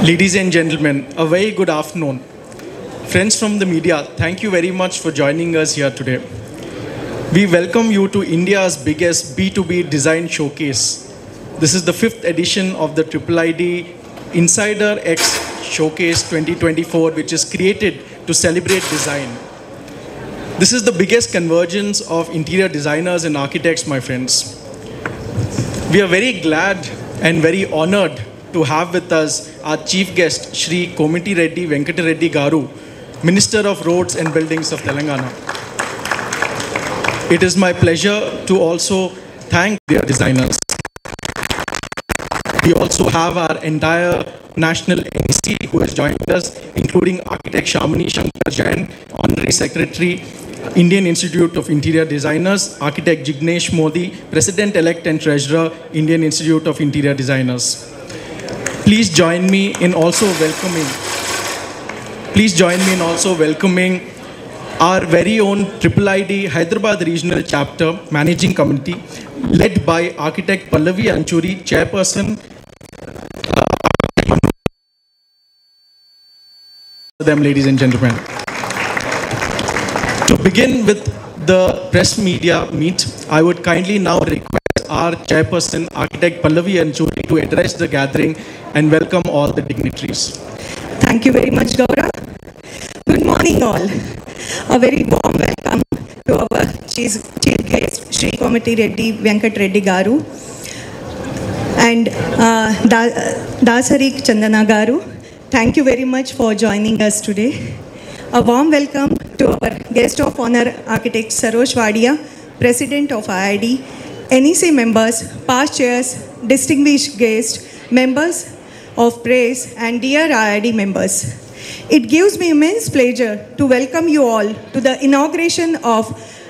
Ladies and gentlemen, a very good afternoon. Friends from the media, thank you very much for joining us here today. We welcome you to India's biggest B2B design showcase. This is the fifth edition of the IIID Insider X Showcase 2024, which is created to celebrate design. This is the biggest convergence of interior designers and architects, my friends. We are very glad and very honored to have with us our chief guest, Shri Komiti Reddy Venkata Reddy Garu, Minister of Roads and Buildings of Telangana. It is my pleasure to also thank their designers. We also have our entire national MC who has joined us, including Architect Shamini Shankar Jain, Honorary Secretary, Indian Institute of Interior Designers, Architect Jignesh Modi, President-elect and Treasurer, Indian Institute of Interior Designers. Please join me in also welcoming our very own IIID Hyderabad Regional Chapter Managing Committee, led by Architect Pallavi Anchuri, Chairperson. Them, ladies and gentlemen. To begin with the press media meet, I would kindly now request our Chairperson, Architect Pallavi Anchuri, to address the gathering and welcome all the dignitaries. Thank you very much, Gaurav. Good morning, all. A very warm welcome to our chief guest, Shri Komiti Reddy Venkat Reddy Garu, and Dasari Chandana Garu. Thank you very much for joining us today. A warm welcome to our guest of honor, Architect Sarosh Wadia, President of IID, NEC members, past chairs, distinguished guests, members of press, and dear IID members. It gives me immense pleasure to welcome you all to the inauguration of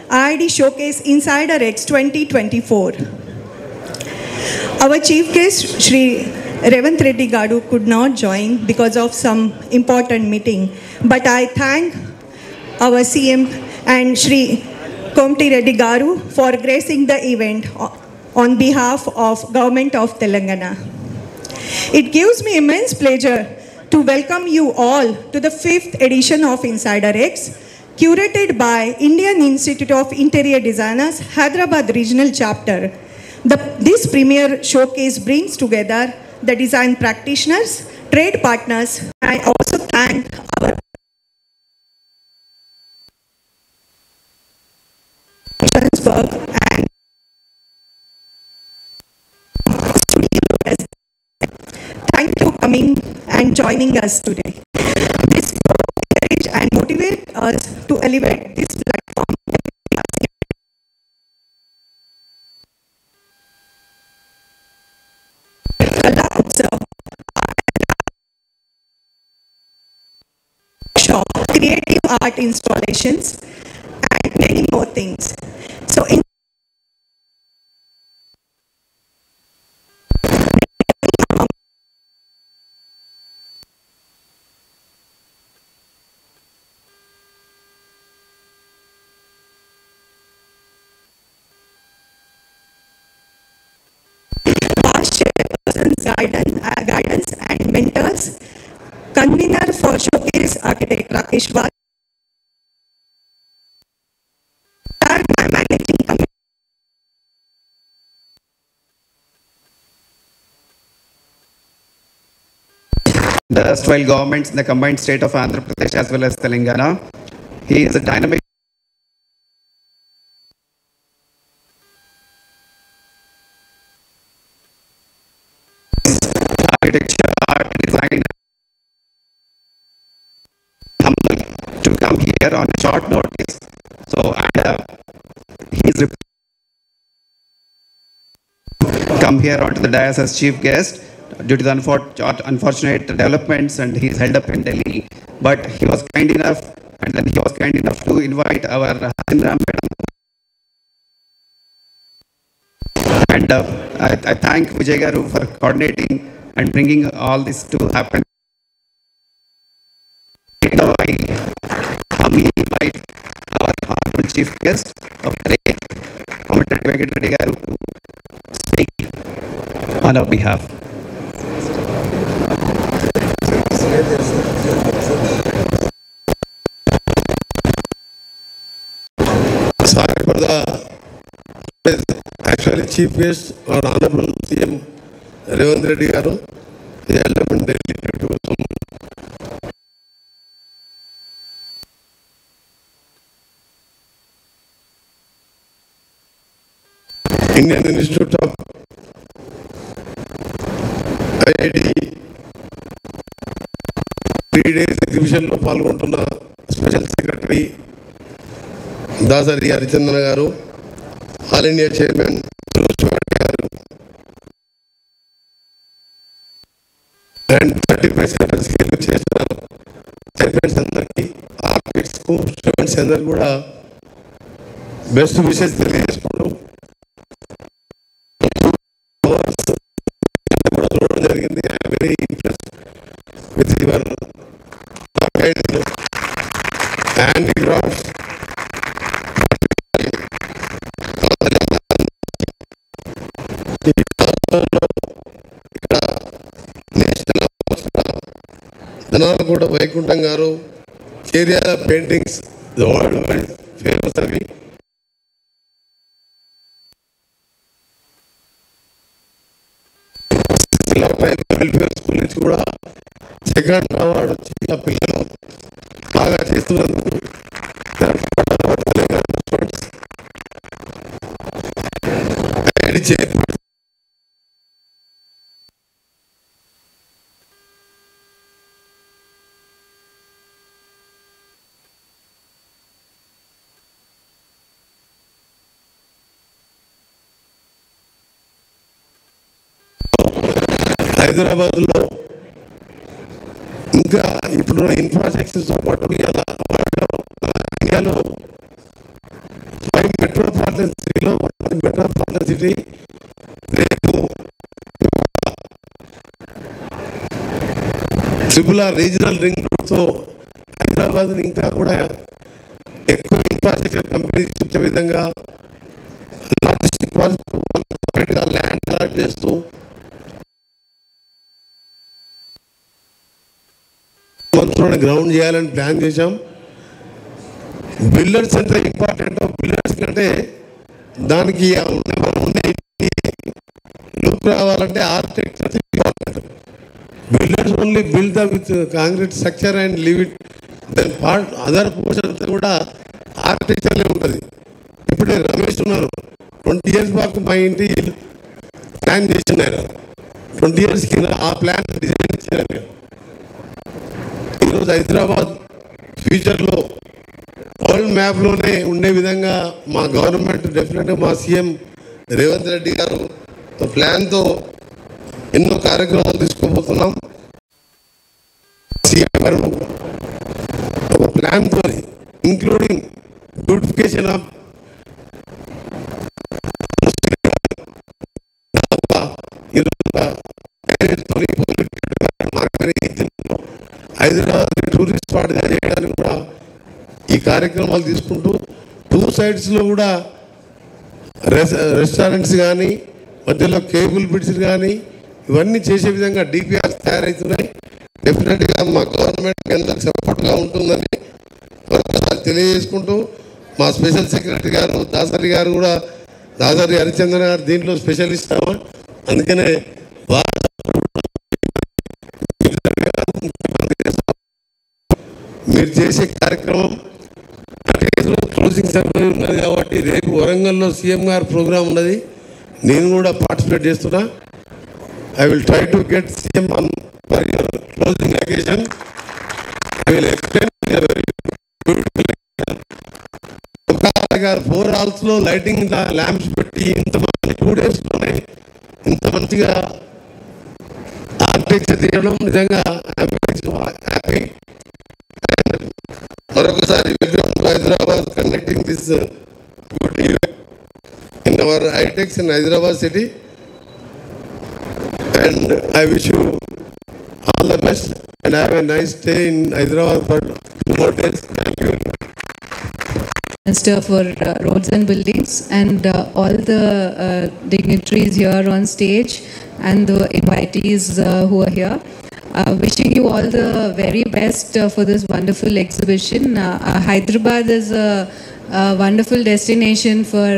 IID Showcase Insider X 2024. Our chief guest, Shri Revanth Reddy Garu, could not join because of some important meeting, but I thank our CM and Shri Komiti Reddy Garu for gracing the event on behalf of Government of Telangana. It gives me immense pleasure to welcome you all to the 5th edition of Insider X, curated by Indian Institute of Interior Designers, Hyderabad Regional Chapter. This premier showcase brings together the design practitioners, trade partners. I also thank our work and studio residents. Thank you for coming and joining us today. This will encourage and motivate us to elevate this platform. Creative art installations, and many more things. So, past chairpersons, guidance and mentors, convener for showcase, Architect Rakesh Vath, my managing committee. The erstwhile governments in the combined state of Andhra Pradesh as well as Telangana. He is a dynamic architecture, art, design, humble to come here on short notice. So, he's come here onto the dais as chief guest due to the unfortunate developments, and he's held up in Delhi. But he was kind enough, and then he was kind enough to invite our Hasindra madam. And I thank Vijay Garu for coordinating and bringing all this to happen. Now I invite our honorable chief guest of today, Komiti Venkata Reddy Garu, to speak on our behalf. actually chief guest or honorable CM Revanth Reddy garu, the element related to some Indian Institute of IIT 3 days exhibition లో పాల్గొంటున్న special secretary Dasari Harichandan గారు, all India chairman గారు and 35 scale చేసిన chairmans అందరికీ, ఆర్కిటెక్ట్స్కు, students అందరికీ కూడా best wishes తెలియజేసుకుంటూ కూడా చూడడం జరిగింది. I'm very impressed with your handicrafts. Dhanalakota Vaikuntham garu, Cheriyal paintings world wide famous అవి. వెల్ఫేర్ స్కూల్ నుంచి కూడా సెకండ్ అవార్డు వచ్చి ఆ పిల్లలు బాగా చేస్తున్నందుకు హైదరాబాద్లో ఇంకా ఇప్పుడున్న ఇన్ఫ్రాస్ట్రక్చర్తో పాటు ఇండియాలో 5 మెట్రోపాలిటన్ సిటీలో మెట్రోపాలిటన్ సిటీ రేపు ట్రిపుల్ ఆర్ రీజనల్ రింగ్ రోడ్తో హైదరాబాద్ని ఇంకా కూడా ఎక్కువ ఇన్ఫ్రాస్ట్రక్చర్ కంపెనీస్ ఇచ్చే విధంగా లాజిస్టిక్ ల్యాండ్ అలాట్ చేస్తూ గ్రౌండ్ చేయాలని ప్లాన్ చేశాం. బిల్డర్స్ ఎంత ఇంపార్టెంట్, బిల్డర్స్ కంటే దానికి లుక్ రావాలంటే architecture important. Builders only build the with concrete structure and leave it, then part other portion అంతా కూడా ఆర్కిటెక్చర్లే ఉంటుంది. ఇప్పుడే రమేష్ ఉన్నారు, 20 years బ్యాక్ మా ఇంటి ప్లాన్ చేసినారు, 20 years కింద ఆ ప్లాన్ డిజైన్ ఇచ్చినారు. ఈరోజు హైదరాబాద్ ఫ్యూచర్లో వరల్డ్ మ్యాప్లోనే ఉండే విధంగా మా గవర్నమెంట్ డెఫినెట్గా మా సీఎం రేవంత్ రెడ్డి గారు ప్లాన్తో ఎన్నో కార్యక్రమాలు తీసుకోబోతున్నాం. సీఎం గారు ఒక ప్లాన్తో including beautification of Hyderabad tourist స్పాట్గా చేయడానికి కూడా ఈ కార్యక్రమాలు తీసుకుంటూ 2 sides కూడా రెస్టారెంట్స్ కానీ మధ్యలో కేబుల్ బ్రిడ్జ్ కానీ ఇవన్నీ చేసే విధంగా డిపిఆర్స్ తయారవుతున్నాయి. డెఫినెట్గా మా గవర్నమెంట్కి అందరికి సపోర్ట్గా ఉంటుందని మరొకసారి తెలియజేసుకుంటూ మా స్పెషల్ సెక్రటరీ గారు దాసరి గారు కూడా, దాసరి హరిచంద్ర గారు దీంట్లో స్పెషలిస్ట్ అవ్వ, అందుకనే మీరు చేసే కార్యక్రమం క్లోజింగ్ సెరమనీ ఉన్నది కాబట్టి రేపు వరంగల్లో సీఎం గారు ప్రోగ్రాం ఉన్నది, నేను కూడా పార్టిసిపేట్ చేస్తున్నా. I will try to get CM on for your closing occasion. I will explain 4 halls lighting lamps పెట్టి ఇంతమంది 2 daysలోనే ఇంత మంచిగా ఆర్కిటెక్చర్ తీయడం నిజంగా హ్యాపీ. మరొకసారి Hyderabad conducting this beauty in our HITEX in Hyderabad city, and I wish you all the best and have a nice stay in Hyderabad for 2 more days. Thank you. Minister for Roads and Buildings and all the dignitaries here on stage and the invitees who are here. Wishing you all the very best for this wonderful exhibition. Hyderabad is a a wonderful destination for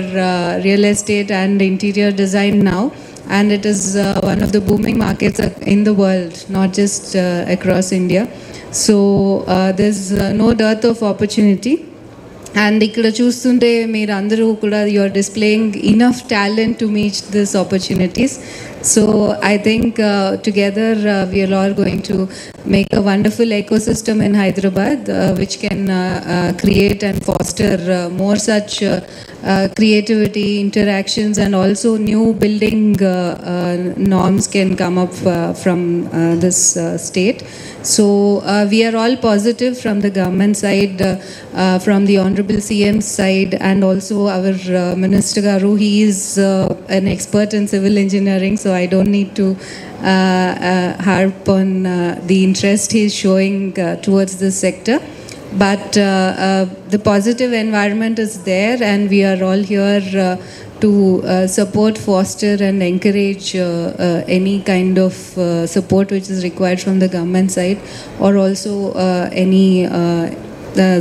real estate and interior design now. And it is one of the booming markets in the world, not just across India. So there's no dearth of opportunity. And ఇక్కడ చూస్తుంటే మీరు అందరూ కూడా you are displaying enough talent to meet these opportunities. So I think together we are all going to make a wonderful ecosystem in Hyderabad which can create and foster more such creativity, interactions, and also new building norms can come up from this state. So we are all positive from the government side, from the Honorable CM's side, and also our Minister Garu. He is an expert in civil engineering, so I don't need to harp on the interest he is showing towards this sector. But the positive environment is there, and we are all here to support, foster, and encourage any kind of support which is required from the government side, or also any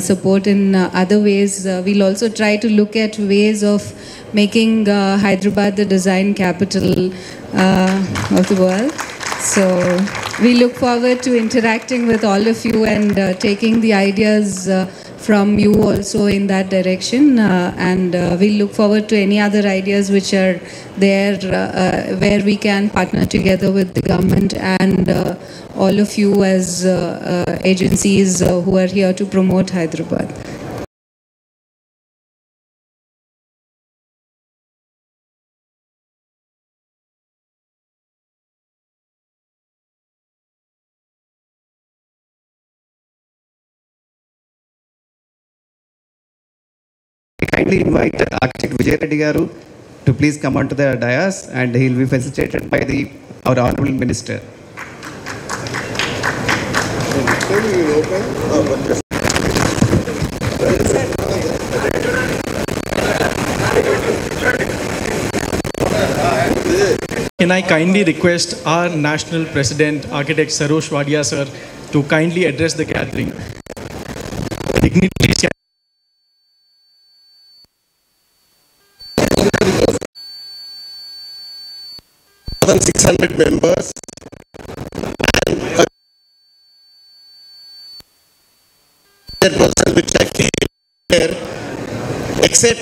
support in other ways. We'll also try to look at ways of making Hyderabad the design capital of the world. So we look forward to interacting with all of you and taking the ideas from you also in that direction. And we look forward to any other ideas which are there where we can partner together with the government and all of you as agencies who are here to promote Hyderabad. I kindly invite Architect Vijay Reddy Garu to please come onto the dais, and he will be facilitated by our Honorable Minister. Can I kindly request our National President, Architect Sarosh Wadia sir, to kindly address the gathering. Dignitaries can more than 600 members and person which I feel here, except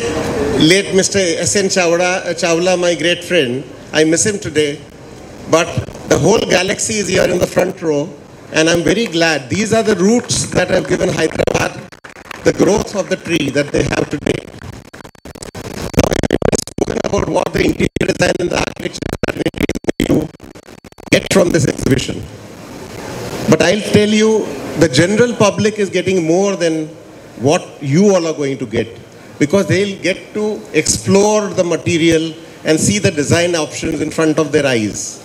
late Mr. S.N. Chawla, my great friend. I miss him today, but the whole galaxy is here in the front row, and I'm very glad. These are the roots that have given Hyderabad the growth of the tree that they have today. Spoken about what the interior design and the architecture you get from this exhibition. But I'll tell you, the general public is getting more than what you all are going to get, because they'll get to explore the material and see the design options in front of their eyes.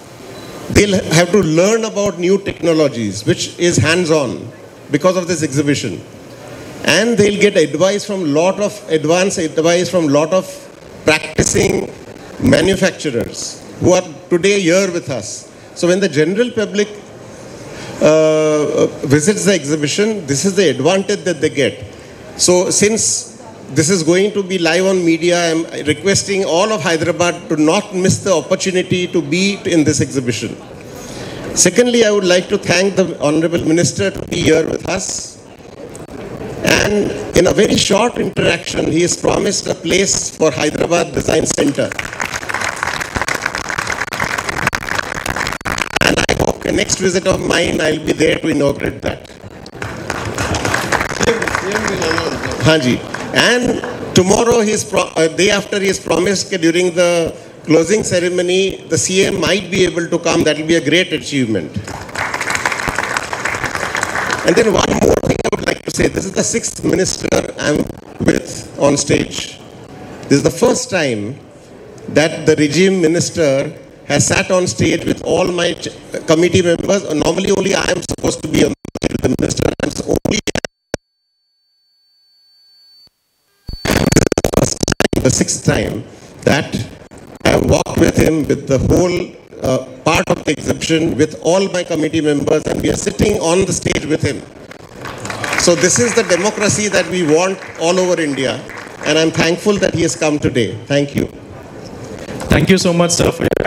They'll have to learn about new technologies, which is hands-on because of this exhibition. And they'll get advice from advanced advice from lot of practicing manufacturers who are today here with us. So when the general public visits the exhibition, this is the advantage that they get. So since this is going to be live on media, I am requesting all of Hyderabad to not miss the opportunity to be in this exhibition. Secondly, I would like to thank the Honorable Minister to be here with us. And in a very short interaction, he has promised a place for Hyderabad Design Center. And I hope the next visit of mine, I'll be there to inaugurate that. Hanji. And tomorrow, day after, he has promised that during the closing ceremony, the CM might be able to come. That will be a great achievement. And then one more thing I would like to say. This is the 6th minister I'm with on stage. This is the first time that the regime minister has sat on stage with all my committee members. Normally only I am supposed to be on stage with the minister. I'm only the 6th time that I have walked with him, with the whole part of the exhibition, with all my committee members, and we are sitting on the stage with him. So this is the democracy that we want all over India. and I'm thankful that he has come today. Thank you. Thank you so much, sir, for your